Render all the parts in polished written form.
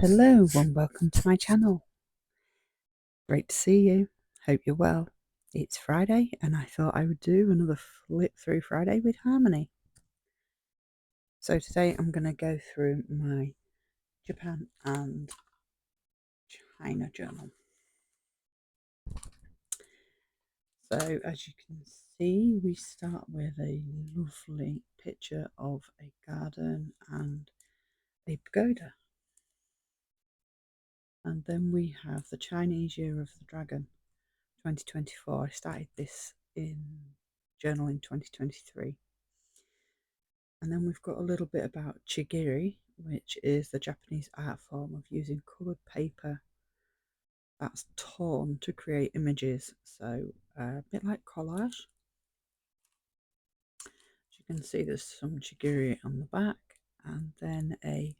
Hello and welcome to my channel. Great to see you. Hope you're well. It's Friday and I thought I would do another flip through Friday with Harmony. So today I'm going to go through my Japan and China journal. So as you can see, we start with a lovely picture of a garden and a pagoda. And then we have the Chinese Year of the Dragon 2024. I started this in journal in 2023. And then we've got a little bit about chigiri, which is the Japanese art form of using coloured paper that's torn to create images. So a bit like collage. As you can see, there's some chigiri on the back, and then a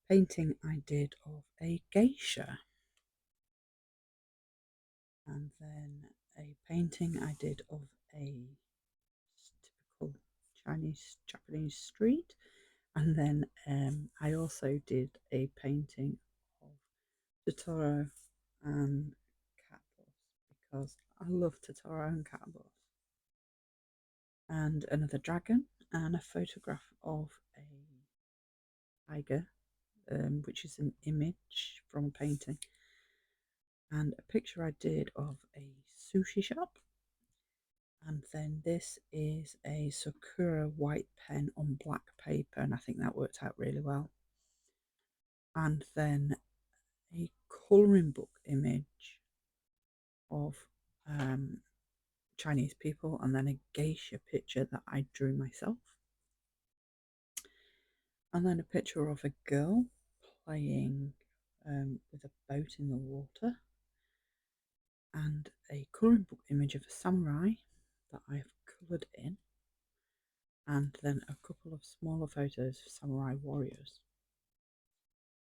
painting I did of a geisha. And then a painting I did of a typical Japanese street. And then I also did a painting of Totoro and Cat Boss because I love Totoro and Cat Boss. And another dragon and a photograph of a tiger, which is an image from a painting. And a picture I did of a sushi shop. And then this is a Sakura white pen on black paper, and I think that worked out really well. And then a colouring book image of Chinese people, and then a geisha picture that I drew myself. And then a picture of a girl playing with a boat in the water. And a colouring book image of a samurai that I have coloured in. And then a couple of smaller photos of samurai warriors.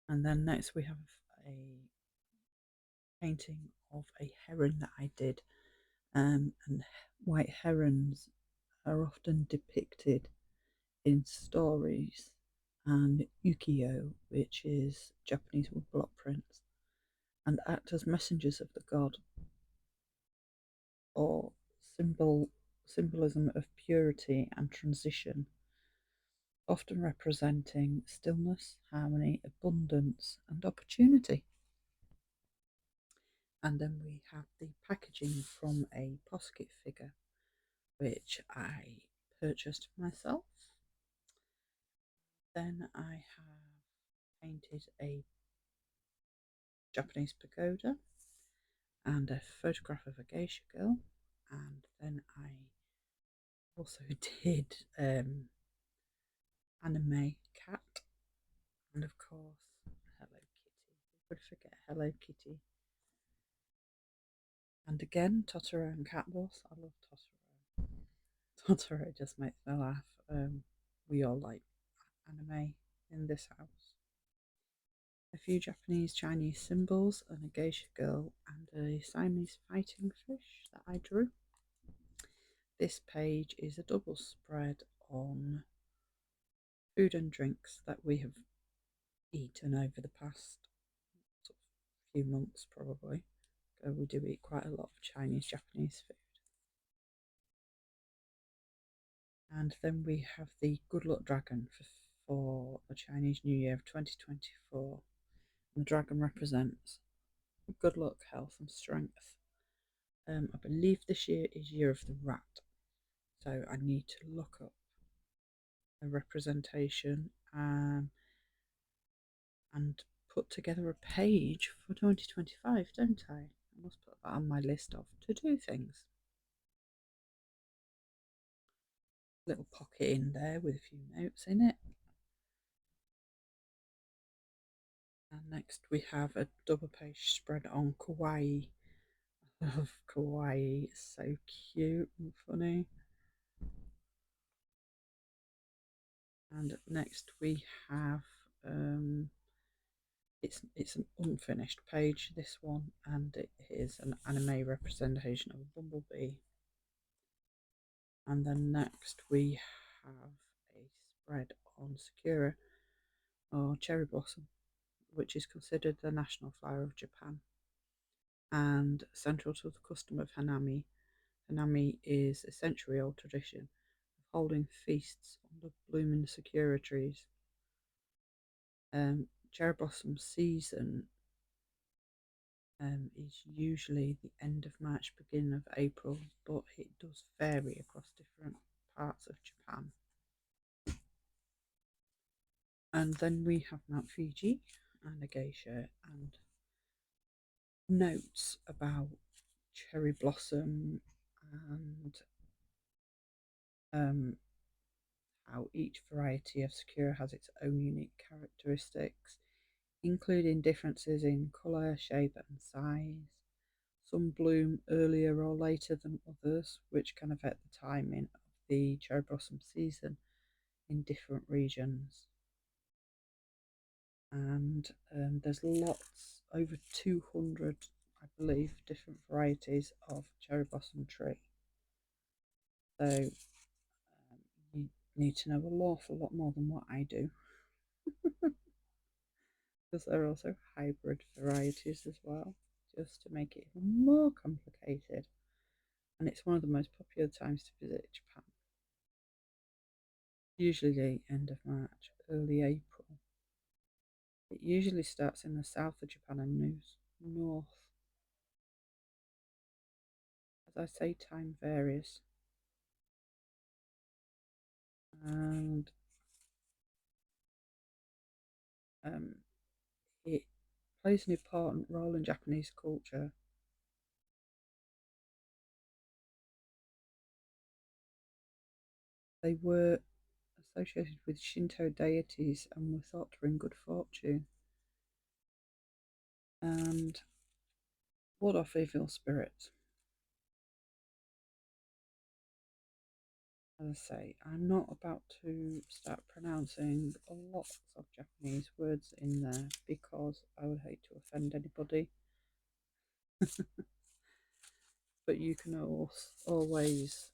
And then next we have a painting of a heron that I did. And white herons are often depicted in stories and ukiyo, which is Japanese woodblock prints, and act as messengers of the god, or symbolism of purity and transition, often representing stillness, harmony, abundance, and opportunity. And then we have the packaging from a Posket figure, which I purchased myself. Then I have painted a Japanese pagoda and a photograph of a geisha girl. And then I also did anime cat, and of course Hello Kitty. Who could forget Hello Kitty? And again, Totoro and Cat Boss. I love Totoro. Totoro just makes me laugh. We all like anime in this house. A few Japanese Chinese symbols, and a geisha girl, and a Siamese fighting fish that I drew. This page is a double spread on food and drinks that we have eaten over the past few months, probably. We do eat quite a lot of Chinese, Japanese food. And then we have the Good Luck Dragon for the Chinese New Year of 2024. And the dragon represents good luck, health, and strength. I believe this year is Year of the Rat, so I need to look up a representation and put together a page for 2025, don't I? I must put that on my list of to-do things. Little pocket in there with a few notes in it. And next we have a double page spread on kawaii. I love kawaii, it's so cute and funny. And next we have it's an unfinished page, this one, and it is an anime representation of a bumblebee. And then next we have a spread on Sakura or cherry blossom. which is considered the national flower of Japan. And central to the custom of Hanami, Hanami is a century-old tradition of holding feasts under blooming sakura trees. Cherry blossom season is usually the end of March, beginning of April, but it does vary across different parts of Japan. And then we have Mount Fuji and a geisha and notes about cherry blossom and how each variety of sakura has its own unique characteristics, including differences in colour, shape, and size. Some bloom earlier or later than others, which can affect the timing of the cherry blossom season in different regions. And there's lots, over 200, I believe, different varieties of cherry blossom tree. So you need to know an awful lot more than what I do, because there are also hybrid varieties as well, just to make it even more complicated. And it's one of the most popular times to visit Japan. Usually the end of March, early April. It usually starts in the south of Japan and moves north. As I say, time varies. And it plays an important role in Japanese culture. They were associated with Shinto deities and were thought to bring good fortune and ward off evil spirits. As I say, I'm not about to start pronouncing lots of Japanese words in there because I would hate to offend anybody. But you can always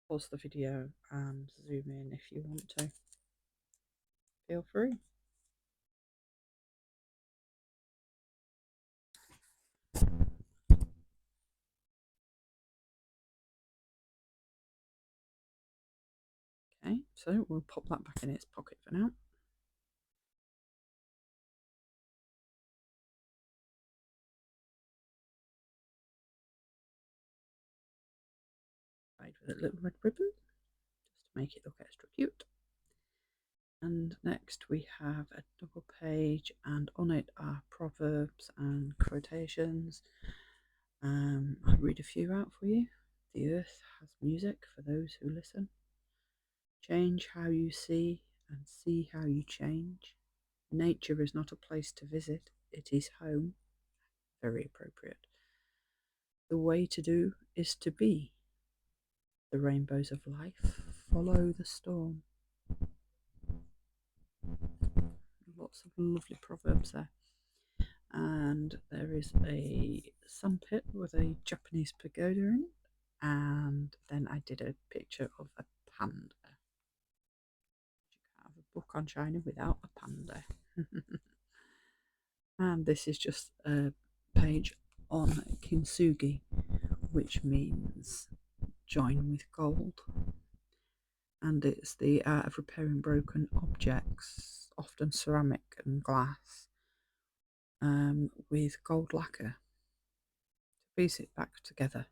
pause the video and zoom in if you want to. Feel free. Okay, so we'll pop that back in its pocket for now. Tied with a little red ribbon just to make it look extra cute. And next we have a double page, and on it are proverbs and quotations. I'll read a few out for you. The earth has music for those who listen. Change how you see and see how you change. Nature is not a place to visit, it is home. Very appropriate. The way to do is to be. The rainbows of life follow the storm. Lots of lovely proverbs there. And there is a sandpit with a Japanese pagoda in it. And then I did a picture of a panda. You can't have a book on China without a panda. And this is just a page on kintsugi, which means join with gold. And it's the art of repairing broken objects, often ceramic and glass, with gold lacquer to piece it back together.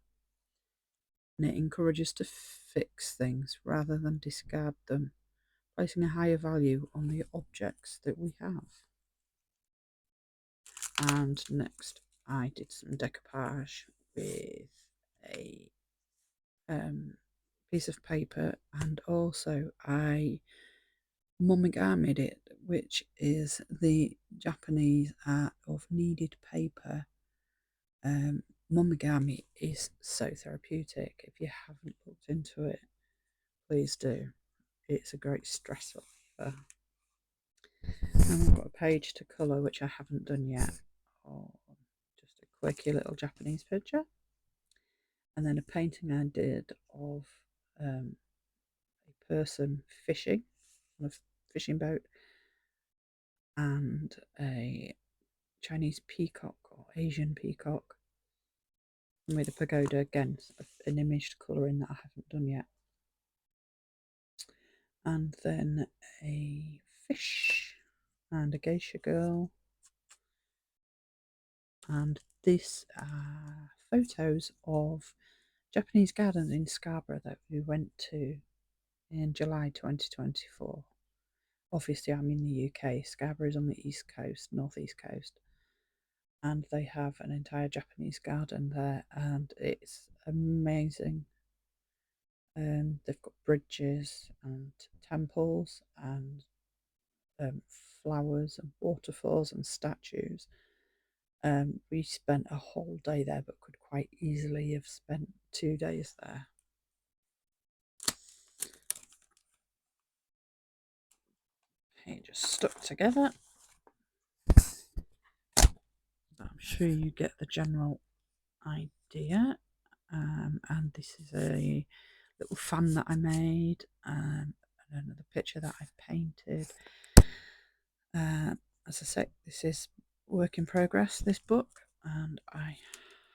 And it encourages to fix things rather than discard them, placing a higher value on the objects that we have. And next, I did some decoupage with a piece of paper, and also I momigami'd it, which is the Japanese art of kneaded paper. Momigami is so therapeutic. If you haven't looked into it, please do. It's a great stress reliever. And I've got a page to colour, which I haven't done yet. Oh, just a quirky little Japanese picture. And then a painting I did of a person fishing on a fishing boat, and a Chinese peacock or Asian peacock with a pagoda, again, an image to colour in that I haven't done yet. And then a fish and a geisha girl. And these are photos of Japanese gardens in Scarborough that we went to in July 2024. Obviously, I'm in the UK. Scarborough is on the east coast, northeast coast, and they have an entire Japanese garden there, and it's amazing. They've got bridges and temples and flowers and waterfalls and statues. We spent a whole day there, but could quite easily have spent 2 days there. Okay, just stuck together. But I'm sure you get the general idea. And this is a little fan that I made, and another picture that I've painted. As I say, this is work in progress, this book, and I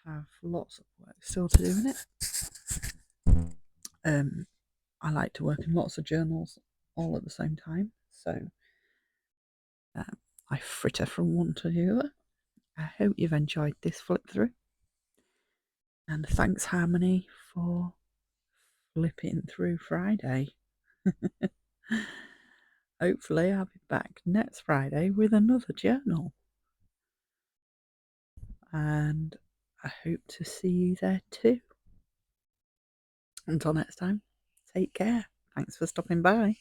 have lots of work still to do in it. I like to work in lots of journals all at the same time, so I fritter from one to the other. I hope you've enjoyed this flip through, and thanks Harmony for flipping through Friday. Hopefully I'll be back next Friday with another journal, and I hope to see you there too. Until next time, take care. Thanks for stopping by.